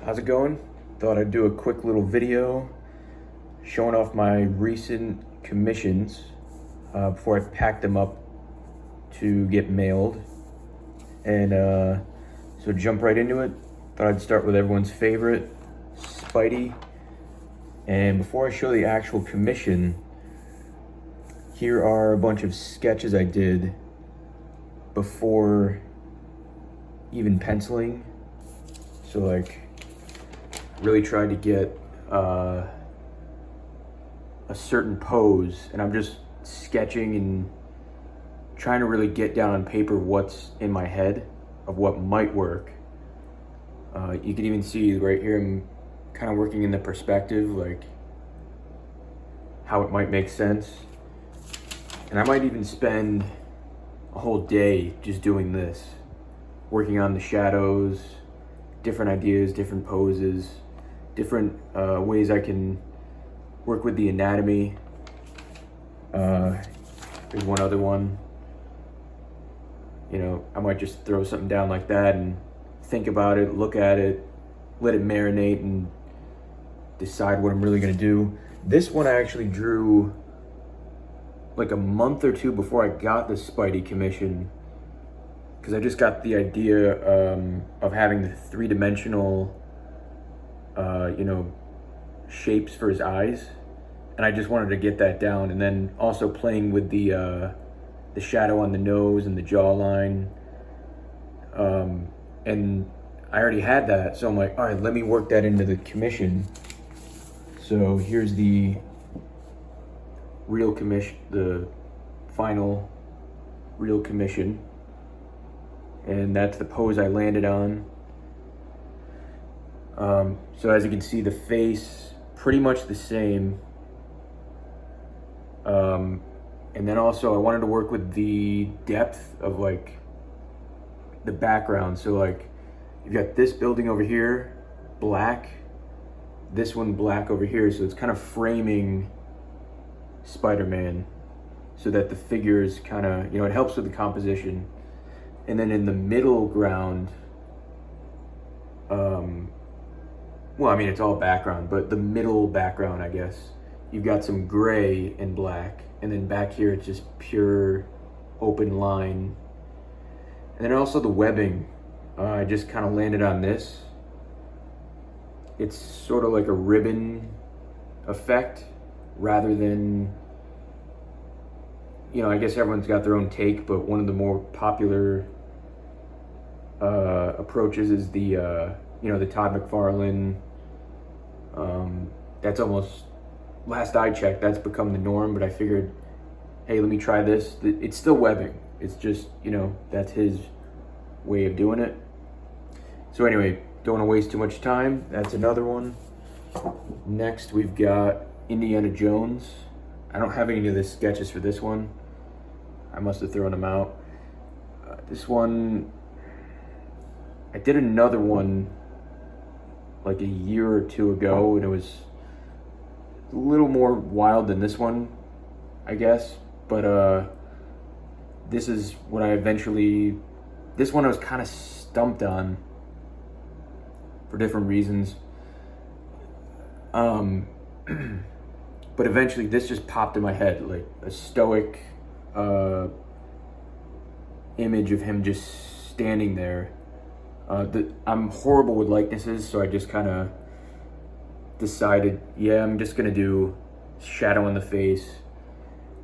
How's it going? Thought I'd do a quick little video showing off my recent commissions before I packed them up to get mailed. And so jump right into it. Thought I'd start with everyone's favorite, Spidey. And before I show the actual commission, here are a bunch of sketches I did before even penciling. So like, really tried to get a certain pose, and I'm just sketching and trying to really get down on paper what's in my head of what might work. You can even see right here I'm kind of working in the perspective, like how it might make sense. And I might even spend a whole day just doing this, working on the shadows, different ideas, different poses, different ways I can work with the anatomy. There's one other one. You know, I might just throw something down like that and think about it, look at it, let it marinate, and decide what I'm really gonna do. This one I actually drew like a month or two before I got the Spidey commission, because I just got the idea of having the three-dimensional shapes for his eyes, and I just wanted to get that down, and then also playing with the shadow on the nose and the jawline, and I already had that, so I'm like, all right, let me work that into the commission. So here's the real commission, the final real commission, and that's the pose I landed on. So as you can see, the face pretty much the same, and then also I wanted to work with the depth of like the background. So like you've got this building over here black, this one black over here, so it's kind of framing Spider-Man so that the figure is kind of, it helps with the composition. And then in the middle ground, well, I mean, it's all background, but the middle background, I guess, you've got some gray and black, and then back here it's just pure open line. And then also the webbing, I just kind of landed on this. It's sort of like a ribbon effect rather than, I guess everyone's got their own take, but one of the more popular approaches is the Todd McFarlane. That's almost, last I checked, that's become the norm, but I figured, hey, let me try this. It's still webbing. It's just, that's his way of doing it. So anyway, don't want to waste too much time. That's another one. Next, we've got Indiana Jones. I don't have any of the sketches for this one. I must have thrown them out. This one, I did another one like a year or two ago, and it was a little more wild than this one, I guess. But this is what I this one I was kind of stumped on for different reasons. But eventually this just popped in my head, like a stoic image of him just standing there. I'm horrible with likenesses, so I just kind of decided, yeah, I'm just gonna do shadow on the face.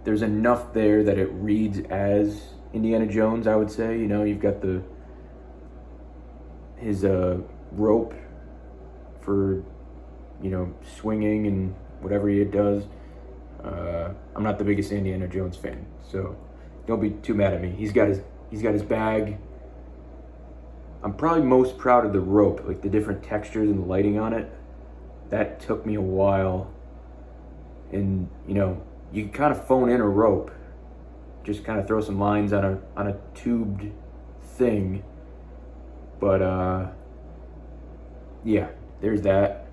There's enough there that it reads as Indiana Jones, I would say. You've got his rope for swinging and whatever he does. I'm not the biggest Indiana Jones fan, so don't be too mad at me. He's got his bag. I'm probably most proud of the rope, like the different textures and the lighting on it. That took me a while. And you can kind of phone in a rope, just kind of throw some lines on a tubed thing. But yeah, there's that.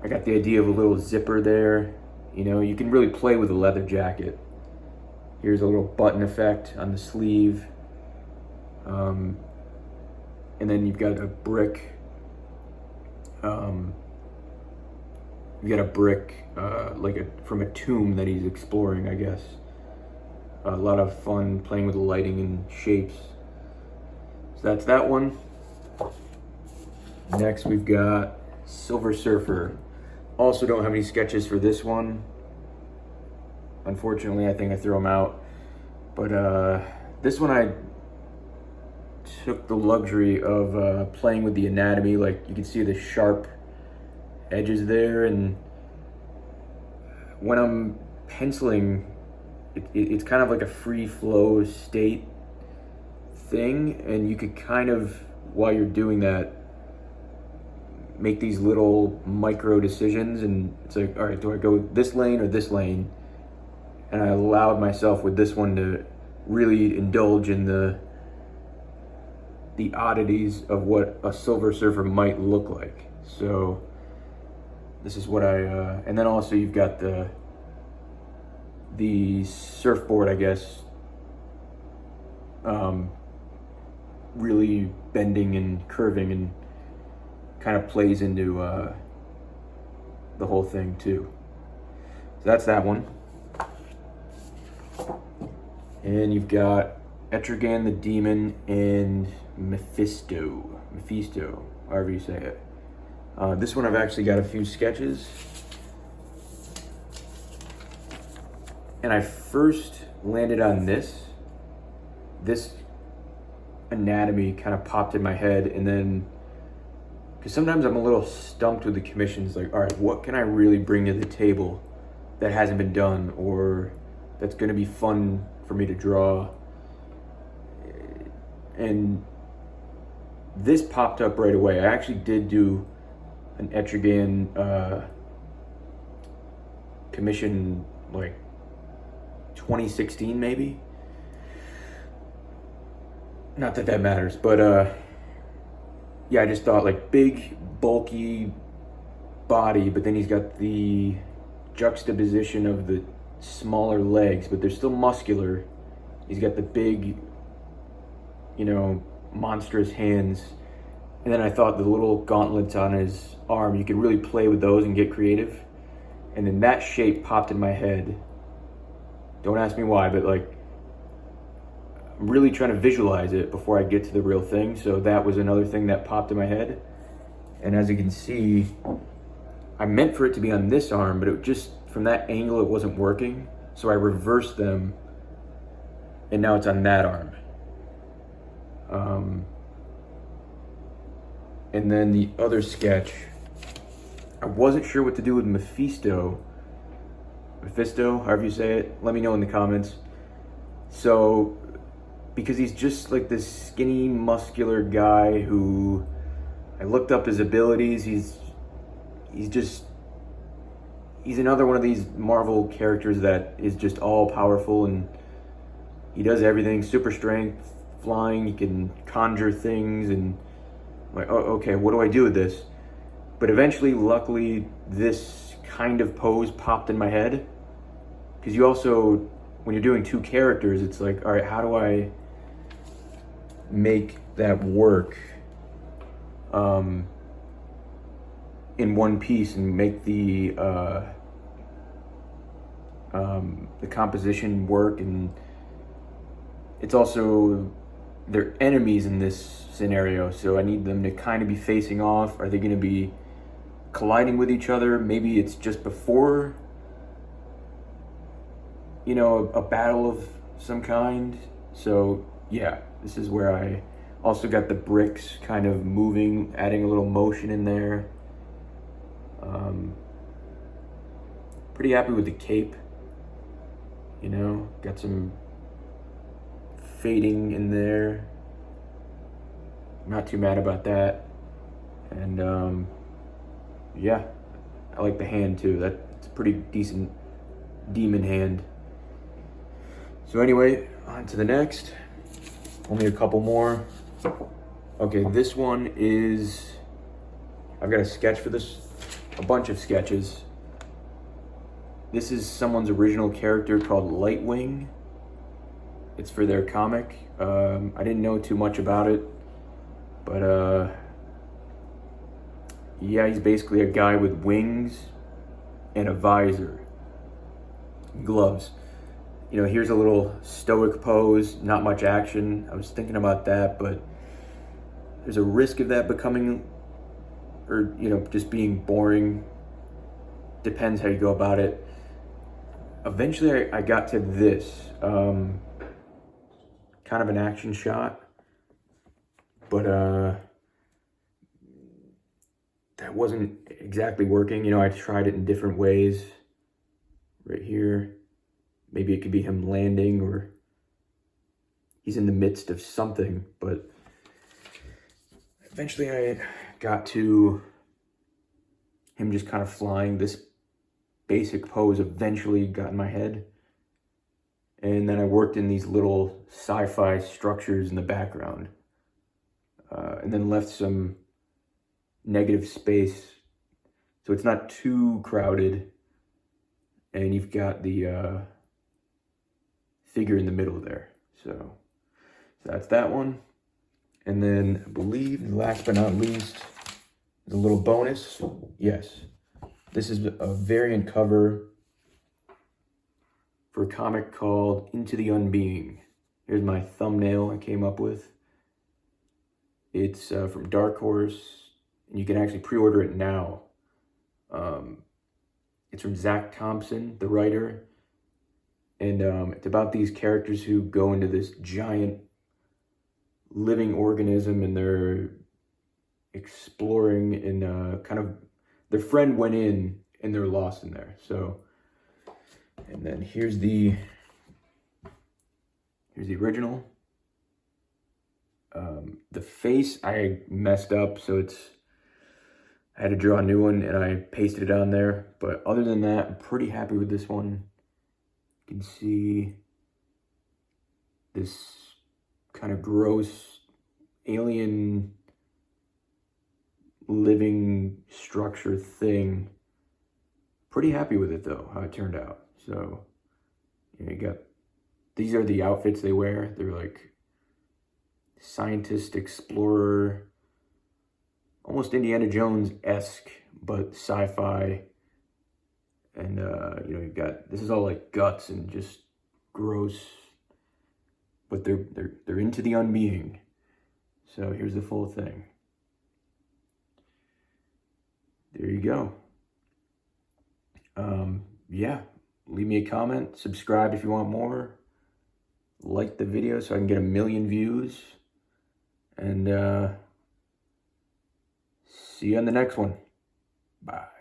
I got the idea of a little zipper there. You can really play with a leather jacket. Here's a little button effect on the sleeve. And then you've got a brick You got a brick, from a tomb that he's exploring, I guess. A lot of fun playing with the lighting and shapes. So that's that one. Next we've got Silver Surfer. Also don't have any sketches for this one. Unfortunately, I think I threw them out. But this one I took the luxury of playing with the anatomy. Like, you can see the sharp edges there, and when I'm penciling, it's kind of like a free flow state thing, and you could kind of, while you're doing that, make these little micro decisions, and it's like, all right, do I go this lane or this lane? And I allowed myself with this one to really indulge in the oddities of what a Silver Surfer might look like. So this is what and then also you've got the surfboard, I guess, really bending and curving, and kind of plays into the whole thing too. So that's that one. And you've got Etrigan the Demon and Mephisto, however you say it. This one I've actually got a few sketches. And I first landed on this anatomy kind of popped in my head, and then, because sometimes I'm a little stumped with the commissions, like, all right, what can I really bring to the table that hasn't been done, or that's going to be fun for me to draw? And this popped up right away. I actually did do an Etrigan commission, like 2016 maybe. Not that that matters, but yeah, I just thought, like, big, bulky body, but then he's got the juxtaposition of the smaller legs, but they're still muscular. He's got the big, monstrous hands. And then I thought the little gauntlets on his arm, you could really play with those and get creative. And then that shape popped in my head. Don't ask me why, but like, I'm really trying to visualize it before I get to the real thing. So that was another thing that popped in my head. And as you can see, I meant for it to be on this arm, but it just, from that angle, it wasn't working. So I reversed them, and now it's on that arm. And then the other sketch, I wasn't sure what to do with Mephisto, however you say it. Let me know in the comments. So, because he's just like this skinny, muscular guy who, I looked up his abilities. He's another one of these Marvel characters that is just all powerful, and he does everything. Super strength, flying, he can conjure things, and I'm like, oh, okay, what do I do with this? But eventually, luckily, this kind of pose popped in my head. Because you also, when you're doing two characters, it's like, all right, how do I make that work in one piece and make the composition work? And it's also, they're enemies in this scenario, so I need them to kind of be facing off. Are they going to be colliding with each other? Maybe it's just before, a battle of some kind. So yeah, this is where I also got the bricks kind of moving, adding a little motion in there. Pretty happy with the cape. Got some fading in there. Not too mad about that. And yeah, I like the hand too. That's a pretty decent demon hand. So anyway, on to the next. Only a couple more. Okay, this one is, I've got a sketch for this, a bunch of sketches. This is someone's original character called Lightwing. It's for their comic. I didn't know too much about it, but Yeah, he's basically a guy with wings and a visor, gloves. You know, here's a little stoic pose, not much action. I was thinking about that, but there's a risk of that becoming, or, you know, just being boring. Depends how you go about it. Eventually I got to this, kind of an action shot, but that wasn't exactly working. You know, I tried it in different ways. Right here, maybe it could be him landing, or he's in the midst of something, but eventually I got to him just kind of flying. This basic pose eventually got in my head. And then I worked in these little sci-fi structures in the background, and then left some negative space so it's not too crowded, and you've got the figure in the middle there. So that's that one. And then I believe, last but not least, the little bonus. Yes, this is a variant cover for a comic called Into the Unbeing. Here's my thumbnail I came up with. It's from Dark Horse, and you can actually pre-order it now. It's from Zach Thompson, the writer, and it's about these characters who go into this giant living organism, and they're exploring, and kind of their friend went in and they're lost in there. So, and then here's the original. The face I messed up, so I had to draw a new one and I pasted it on there. But other than that, I'm pretty happy with this one. You can see this kind of gross alien living structure thing. Pretty happy with it though, how it turned out. So, you got, these are the outfits they wear. They're like scientist, explorer, almost Indiana Jones-esque, but sci-fi. And you know, you've got, this is all like guts and just gross, but they're into the unbeing. So here's the full thing. There you go. Yeah, leave me a comment, subscribe if you want more, like the video so I can get 1 million views, and see you on the next one. Bye.